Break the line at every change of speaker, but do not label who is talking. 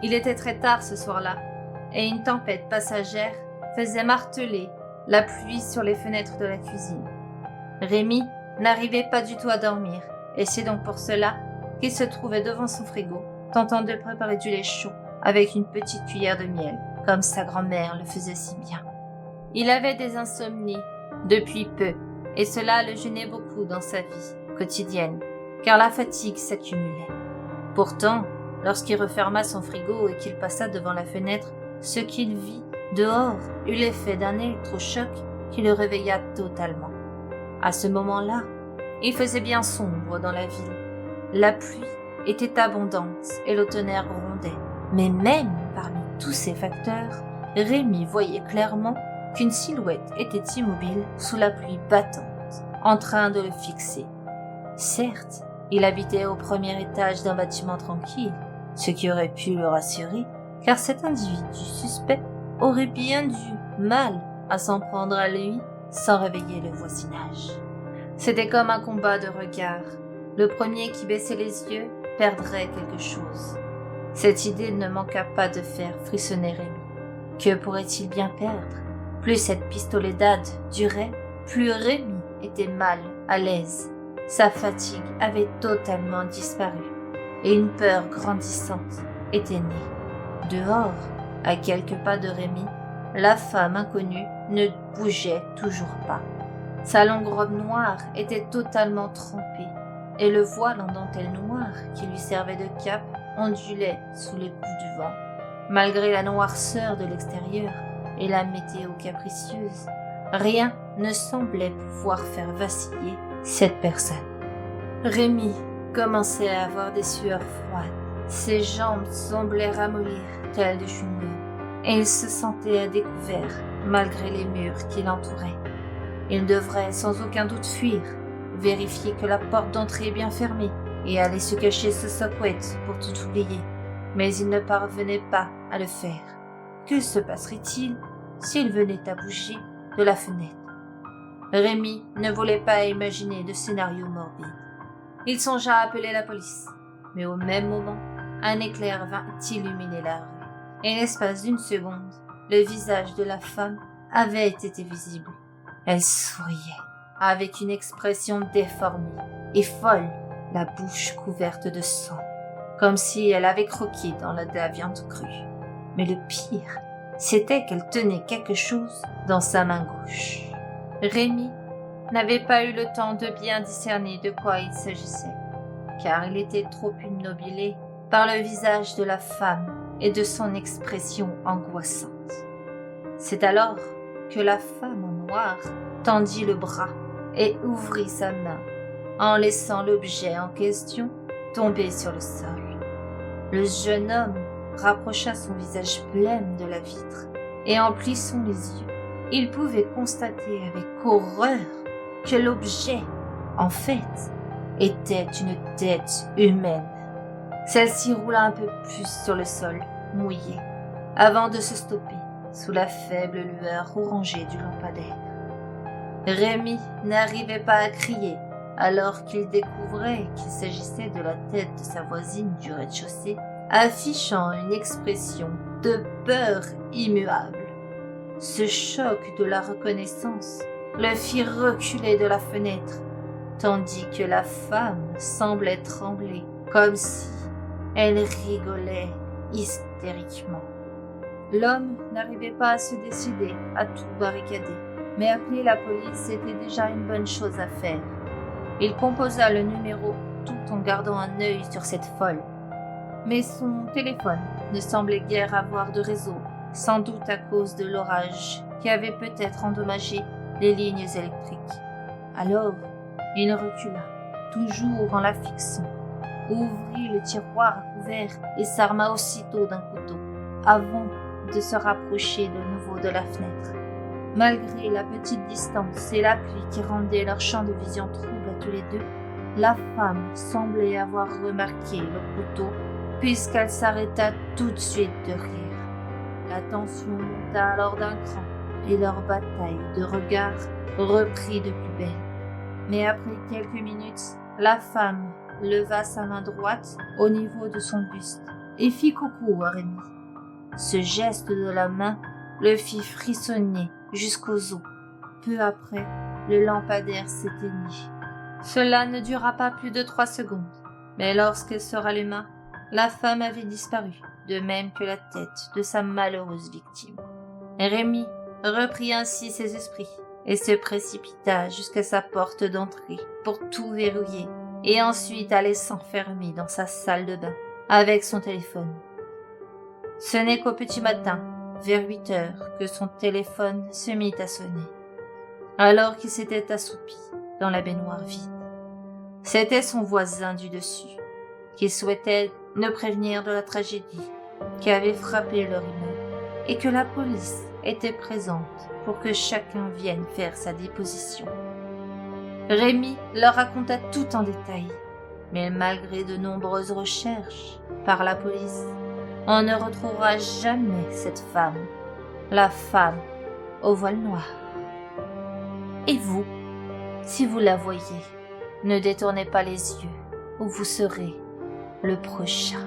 Il était très tard ce soir-là, et une tempête passagère faisait marteler la pluie sur les fenêtres de la cuisine. Rémi n'arrivait pas du tout à dormir, et c'est donc pour cela qu'il se trouvait devant son frigo, tentant de préparer du lait chaud avec une petite cuillère de miel, comme sa grand-mère le faisait si bien. Il avait des insomnies depuis peu, et cela le gênait beaucoup dans sa vie quotidienne, car la fatigue s'accumulait. Pourtant, lorsqu'il referma son frigo et qu'il passa devant la fenêtre, ce qu'il vit dehors eut l'effet d'un électrochoc qui le réveilla totalement. À ce moment-là, il faisait bien sombre dans la ville. La pluie était abondante et le tonnerre grondait. Mais même parmi tous ces facteurs, Rémi voyait clairement qu'une silhouette était immobile sous la pluie battante, en train de le fixer. Certes, il habitait au premier étage d'un bâtiment tranquille, ce qui aurait pu le rassurer, car cet individu suspect aurait bien du mal à s'en prendre à lui sans réveiller le voisinage. C'était comme un combat de regards. Le premier qui baissait les yeux perdrait quelque chose. Cette idée ne manqua pas de faire frissonner Rémi. Que pourrait-il bien perdre? Plus cette pistoletade durait, plus Rémi était mal à l'aise. Sa fatigue avait totalement disparu et une peur grandissante était née. Dehors, à quelques pas de Rémi, la femme inconnue ne bougeait toujours pas. Sa longue robe noire était totalement trempée et le voile en dentelle noire qui lui servait de cape ondulait sous les coups du vent. Malgré la noirceur de l'extérieur et la météo capricieuse, rien ne semblait pouvoir faire vaciller cette personne. Rémi commençait à avoir des sueurs froides. Ses jambes semblaient ramollir telles des chewing-gums et il se sentait à découvert malgré les murs qui l'entouraient. Il devrait sans aucun doute fuir, vérifier que la porte d'entrée est bien fermée et aller se cacher sous sa couette pour tout oublier. Mais il ne parvenait pas à le faire. Que se passerait-il s'il venait à bouger de la fenêtre? Rémi ne voulait pas imaginer de scénario morbide. Il songea à appeler la police, mais au même moment, un éclair vint illuminer la rue. Et l'espace d'une seconde, le visage de la femme avait été visible. Elle souriait, avec une expression déformée et folle, la bouche couverte de sang, comme si elle avait croqué dans la viande crue. Mais le pire, c'était qu'elle tenait quelque chose dans sa main gauche. Rémi n'avait pas eu le temps de bien discerner de quoi il s'agissait, car il était trop obnubilé par le visage de la femme et de son expression angoissante. C'est alors que la femme en noir tendit le bras et ouvrit sa main, en laissant l'objet en question tomber sur le sol. Le jeune homme rapprocha son visage blême de la vitre, et en plissant les yeux, il pouvait constater avec horreur que l'objet, en fait, était une tête humaine. Celle-ci roula un peu plus sur le sol, mouillé, avant de se stopper sous la faible lueur orangée du lampadaire. Rémi n'arrivait pas à crier alors qu'il découvrait qu'il s'agissait de la tête de sa voisine du rez-de-chaussée, affichant une expression de peur immuable. Ce choc de la reconnaissance le fit reculer de la fenêtre, tandis que la femme semblait trembler, comme si elle rigolait hystériquement. L'homme n'arrivait pas à se décider à tout barricader, mais appeler la police était déjà une bonne chose à faire. Il composa le numéro tout en gardant un œil sur cette folle. Mais son téléphone ne semblait guère avoir de réseau, sans doute à cause de l'orage qui avait peut-être endommagé les lignes électriques. Alors, il recula, toujours en la fixant, ouvrit le tiroir à couvert et s'arma aussitôt d'un couteau, avant de se rapprocher de nouveau de la fenêtre. Malgré la petite distance et la pluie qui rendait leur champ de vision trouble à tous les deux, la femme semblait avoir remarqué le couteau puisqu'elle s'arrêta tout de suite de rire. La tension monta alors d'un cran et leur bataille de regards reprit de plus belle. Mais après quelques minutes, la femme leva sa main droite au niveau de son buste et fit coucou à Rémi. Ce geste de la main le fit frissonner jusqu'aux os. Peu après, le lampadaire s'éteignit. Cela ne dura pas plus de 3 secondes, mais lorsqu'elle se ralluma, la femme avait disparu, de même que la tête de sa malheureuse victime. Rémi reprit ainsi ses esprits et se précipita jusqu'à sa porte d'entrée pour tout verrouiller et ensuite aller s'enfermer dans sa salle de bain avec son téléphone. Ce n'est qu'au petit matin, vers 8 heures, que son téléphone se mit à sonner, alors qu'il s'était assoupi dans la baignoire vide. C'était son voisin du dessus, qui souhaitait ne prévenir de la tragédie qui avait frappé leur immeuble et que la police était présente pour que chacun vienne faire sa déposition. Rémi leur raconta tout en détail, mais malgré de nombreuses recherches par la police, on ne retrouvera jamais cette femme, la femme au voile noir. Et vous, si vous la voyez, ne détournez pas les yeux ou vous serez le prochain.